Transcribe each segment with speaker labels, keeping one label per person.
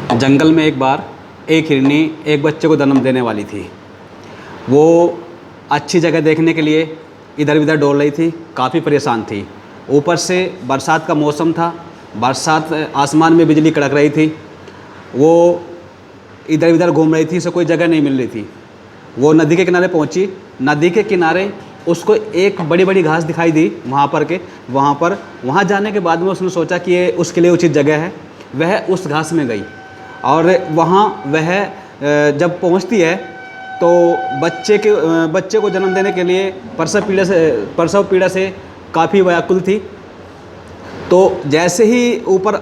Speaker 1: जंगल में एक बार एक हिरनी एक बच्चे को जन्म देने वाली थी। वो अच्छी जगह देखने के लिए इधर उधर डोल रही थी, काफ़ी परेशान थी। ऊपर से बरसात का मौसम था, बरसात, आसमान में बिजली कड़क रही थी। वो इधर उधर घूम रही थी, उसे कोई जगह नहीं मिल रही थी। वो नदी के किनारे पहुंची। नदी के किनारे उसको एक बड़ी बड़ी घास दिखाई दी। वहाँ जाने के बाद में उसने सोचा कि ये उसके लिए उचित जगह है। वह उस घास में गई और वहाँ वह जब पहुँचती है तो बच्चे को जन्म देने के लिए प्रसव पीड़ा से काफ़ी व्याकुल थी। तो जैसे ही ऊपर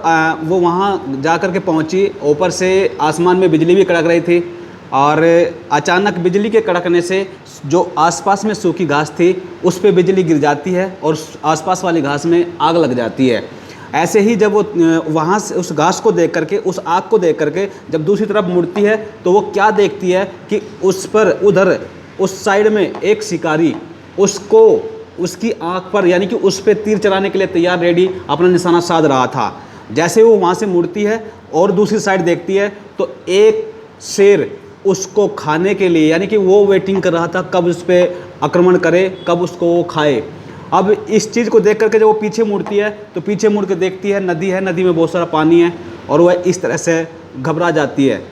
Speaker 1: वो वहाँ जा कर के पहुँची, ऊपर से आसमान में बिजली भी कड़क रही थी और अचानक बिजली के कड़कने से जो आसपास में सूखी घास थी उस पे बिजली गिर जाती है और आसपास वाली घास में आग लग जाती है। ऐसे ही जब वो वहाँ से उस घास को देख करके, उस आग को देख करके जब दूसरी तरफ मुड़ती है तो वो क्या देखती है कि उस पर उधर उस साइड में एक शिकारी उसको उसकी आँख पर यानी कि उस पर तीर चलाने के लिए तैयार रेडी अपना निशाना साध रहा था। जैसे वो वहाँ से मुड़ती है और दूसरी साइड देखती है तो एक शेर उसको खाने के लिए, यानी कि वो वेटिंग कर रहा था कब उस पर आक्रमण करे, कब उसको वो खाए। अब इस चीज़ को देख करके जब वो पीछे मुड़ती है तो पीछे मुड़ के देखती है, नदी में बहुत सारा पानी है और वह इस तरह से घबरा जाती है।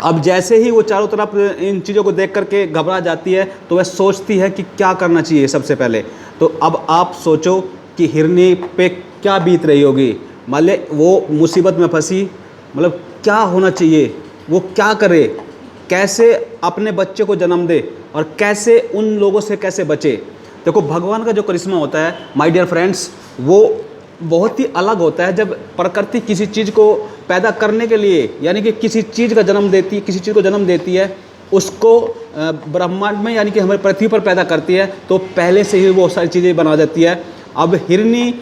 Speaker 1: अब जैसे ही वो चारों तरफ इन चीज़ों को देख करके घबरा जाती है तो वह सोचती है कि क्या करना चाहिए सबसे पहले। तो अब आप सोचो कि हिरनी पे क्या बीत रही होगी। मतलब वो मुसीबत में फंसी, मतलब क्या होना चाहिए, वो क्या करे, कैसे अपने बच्चे को जन्म दे और कैसे उन लोगों से कैसे बचे। देखो, भगवान का जो करिश्मा होता है माय डियर फ्रेंड्स, वो बहुत ही अलग होता है। जब प्रकृति किसी चीज़ को पैदा करने के लिए, यानी कि किसी चीज़ को जन्म देती है, उसको ब्रह्मांड में यानी कि हमारी पृथ्वी पर पैदा करती है, तो पहले से ही वो सारी चीज़ें बना देती है। अब हिरनी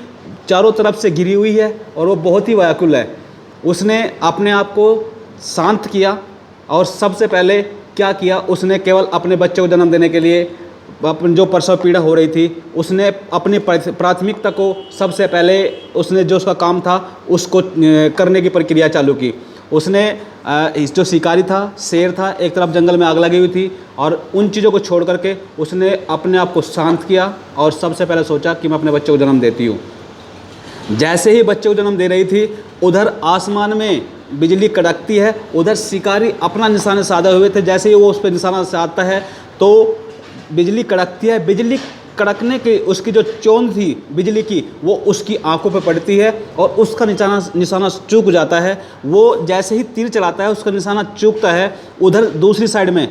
Speaker 1: चारों तरफ से घिरी हुई है और वो बहुत ही व्याकुल है। उसने अपने आप को शांत किया और सबसे पहले क्या किया, उसने केवल अपने बच्चे को जन्म देने के लिए अपन जो प्रसव पीड़ा हो रही थी, उसने अपनी प्राथमिकता को सबसे पहले उसने जो उसका काम था उसको करने की प्रक्रिया चालू की। उसने जो शिकारी था, शेर था, एक तरफ जंगल में आग लगी हुई थी और उन चीज़ों को छोड़ करके उसने अपने आप को शांत किया और सबसे पहले सोचा कि मैं अपने बच्चे को जन्म देती हूँ। जैसे ही बच्चे को जन्म दे रही थी, उधर आसमान में बिजली कड़कती है, उधर शिकारी अपना निशाना साधे हुए थे। जैसे ही वो उस पर निशाना साधता है तो बिजली कड़कती है। बिजली कड़कने की उसकी जो चोंच थी बिजली की, वो उसकी आंखों पर पड़ती है और उसका निशाना चूक जाता है। वो जैसे ही तीर चलाता है उसका निशाना चूकता है। उधर दूसरी साइड में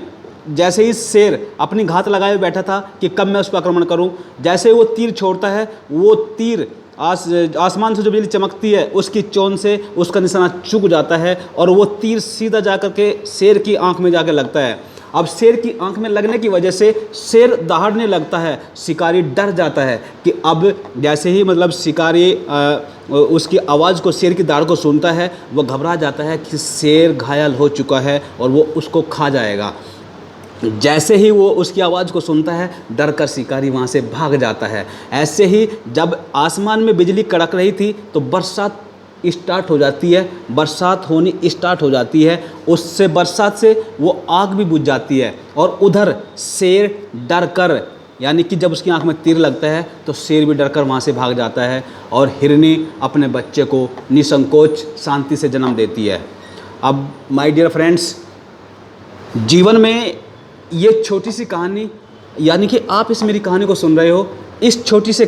Speaker 1: जैसे ही शेर अपनी घात लगाए बैठा था कि कब मैं उस पर आक्रमण करूं, जैसे ही वो तीर छोड़ता है, वो तीर आसमान से जो बिजली चमकती है उसकी चोंच से उसका निशाना चूक जाता है और वो तीर सीधा जाकर के शेर की आंख में जाकर लगता है। अब शेर की आंख में लगने की वजह से शेर दहाड़ने लगता है। शिकारी डर जाता है कि अब जैसे ही मतलब शिकारी उसकी आवाज़ को, शेर की दाड़ को सुनता है, वो घबरा जाता है कि शेर घायल हो चुका है और वो उसको खा जाएगा। जैसे ही वो उसकी आवाज़ को सुनता है, डर कर शिकारी वहाँ से भाग जाता है। ऐसे ही जब आसमान में बिजली कड़क रही थी तो बरसात स्टार्ट हो जाती है, बरसात होनी स्टार्ट हो जाती है। उससे बरसात से वो आग भी बुझ जाती है और उधर शेर डर कर, यानी कि जब उसकी आंख में तीर लगता है तो शेर भी डर कर वहाँ से भाग जाता है और हिरनी अपने बच्चे को निसंकोच शांति से जन्म देती है। अब माय डियर फ्रेंड्स, जीवन में ये छोटी सी कहानी, यानी कि आप इस मेरी कहानी को सुन रहे हो, इस छोटी सी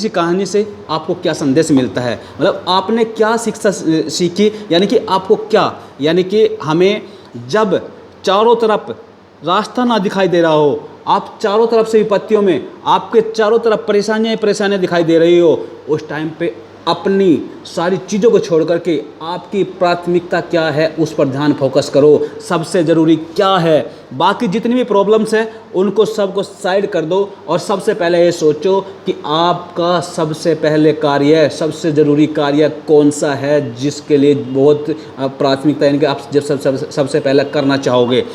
Speaker 1: कहानी से आपको क्या संदेश मिलता है, मतलब आपने क्या शिक्षा सीखी, यानी कि आपको क्या, यानी कि हमें जब चारों तरफ रास्ता ना दिखाई दे रहा हो, आप चारों तरफ से विपत्तियों में आपके चारों तरफ परेशानियाँ दिखाई दे रही हो, उस टाइम पे अपनी सारी चीज़ों को छोड़ करके आपकी प्राथमिकता क्या है उस पर ध्यान फोकस करो। सबसे ज़रूरी क्या है, बाकी जितनी भी प्रॉब्लम्स हैं उनको सबको साइड कर दो और सबसे पहले ये सोचो कि आपका सबसे पहले कार्य, सबसे ज़रूरी कार्य कौन सा है जिसके लिए बहुत प्राथमिकता, यानी कि आप जब सबसे पहले करना चाहोगे।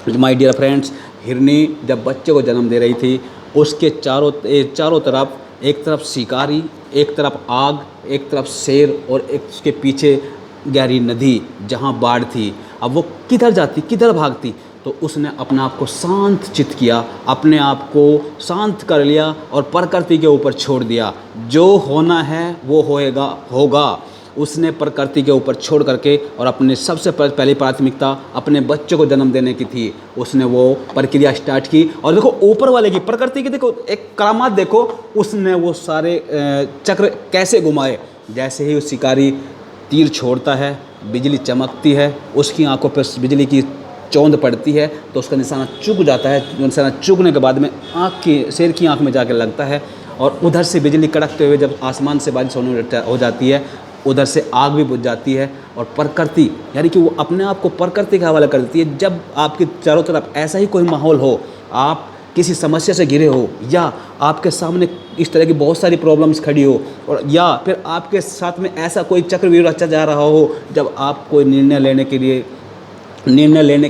Speaker 1: माय डियर फ्रेंड्स, हिरनी जब बच्चे को जन्म दे रही थी, उसके चारों तरफ, एक तरफ शिकारी, एक तरफ आग, एक तरफ शेर और एक उसके पीछे गहरी नदी जहाँ बाढ़ थी, अब वो किधर जाती, किधर भागती, तो उसने अपने आप को शांत चित्त किया, अपने आप को शांत कर लिया और प्रकृति के ऊपर छोड़ दिया। जो होना है वो होगा। उसने प्रकृति के ऊपर छोड़ करके और अपने सबसे पहली प्राथमिकता अपने बच्चों को जन्म देने की थी। उसने वो प्रक्रिया स्टार्ट की और देखो ऊपर वाले की, प्रकृति की देखो एक करामात देखो, उसने वो सारे चक्र कैसे घुमाए। जैसे ही वो शिकारी तीर छोड़ता है, बिजली चमकती है, उसकी आंखों पर बिजली की चौंध पड़ती है तो उसका निशाना चुक जाता है। निशाना चुकने के बाद में शेर की आंख में जाकर लगता है और उधर से बिजली कड़कते हुए जब आसमान से बारिश हो जाती है, उधर से आग भी बुझ जाती है और प्रकृति यानी कि वो अपने आप को प्रकृति के हवाले कर देती है। जब आपके चारों तरफ ऐसा ही कोई माहौल हो, आप किसी समस्या से घिरे हो या आपके सामने इस तरह की बहुत सारी प्रॉब्लम्स खड़ी हो और या फिर आपके साथ में ऐसा कोई चक्रव्यूह रचा जा रहा हो, जब आप कोई निर्णय लेने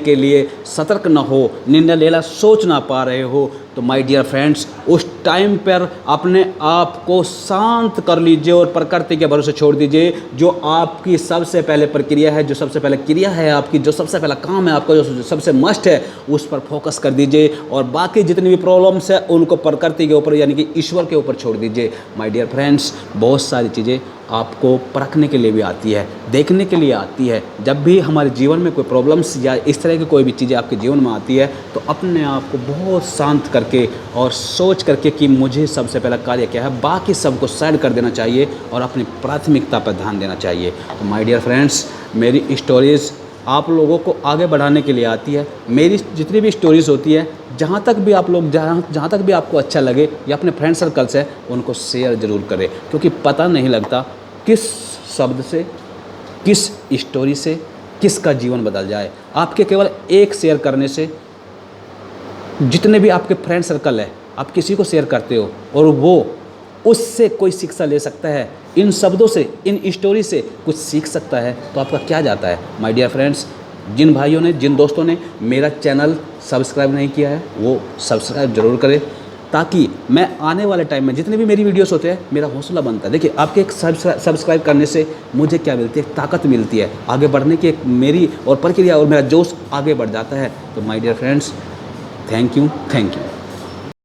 Speaker 1: के लिए सतर्क न हो, निर्णय लेना सोच ना पा रहे हो, तो माय डियर फ्रेंड्स उस टाइम पर अपने आप को शांत कर लीजिए और प्रकृति के भरोसे छोड़ दीजिए। जो आपकी सबसे पहले प्रक्रिया है, जो सबसे पहले क्रिया है आपकी, जो सबसे पहला काम है आपका, जो सबसे मस्ट है, उस पर फोकस कर दीजिए और बाकी जितनी भी प्रॉब्लम्स है उनको प्रकृति के ऊपर यानी कि ईश्वर के ऊपर छोड़ दीजिए। माय डियर फ्रेंड्स, बहुत सारी चीज़ें आपको परखने के लिए भी आती है, देखने के लिए आती है। जब भी हमारे जीवन में कोई प्रॉब्लम्स या इस तरह की कोई भी चीज़ें आपके जीवन में आती है तो अपने आप को बहुत शांत करके और सोच करके कि मुझे सबसे पहला कार्य क्या है, बाकी सबको साइड कर देना चाहिए और अपनी प्राथमिकता पर ध्यान देना चाहिए। तो माय डियर फ्रेंड्स, मेरी स्टोरीज़ आप लोगों को आगे बढ़ाने के लिए आती है। मेरी जितनी भी स्टोरीज़ होती है, जहाँ तक भी आप लोग जहाँ तक भी आपको अच्छा लगे या अपने फ्रेंड सर्कल से उनको शेयर ज़रूर करें, क्योंकि पता नहीं लगता किस शब्द से, किस स्टोरी से किसका जीवन बदल जाए। आपके केवल एक शेयर करने से, जितने भी आपके फ्रेंड सर्कल है, आप किसी को शेयर करते हो और वो उससे कोई शिक्षा ले सकता है, इन शब्दों से, इन स्टोरी से कुछ सीख सकता है, तो आपका क्या जाता है। माय डियर फ्रेंड्स, जिन भाइयों ने, जिन दोस्तों ने मेरा चैनल सब्सक्राइब नहीं किया है वो सब्सक्राइब ज़रूर करें, ताकि मैं आने वाले टाइम में जितने भी मेरी वीडियोस होते हैं, मेरा हौसला बनता है। देखिए, आपके एक सब्सक्राइब करने से मुझे क्या मिलती है, ताकत मिलती है आगे बढ़ने की, एक मेरी और प्रक्रिया और मेरा जोश आगे बढ़ जाता है। तो my dear friends, thank you.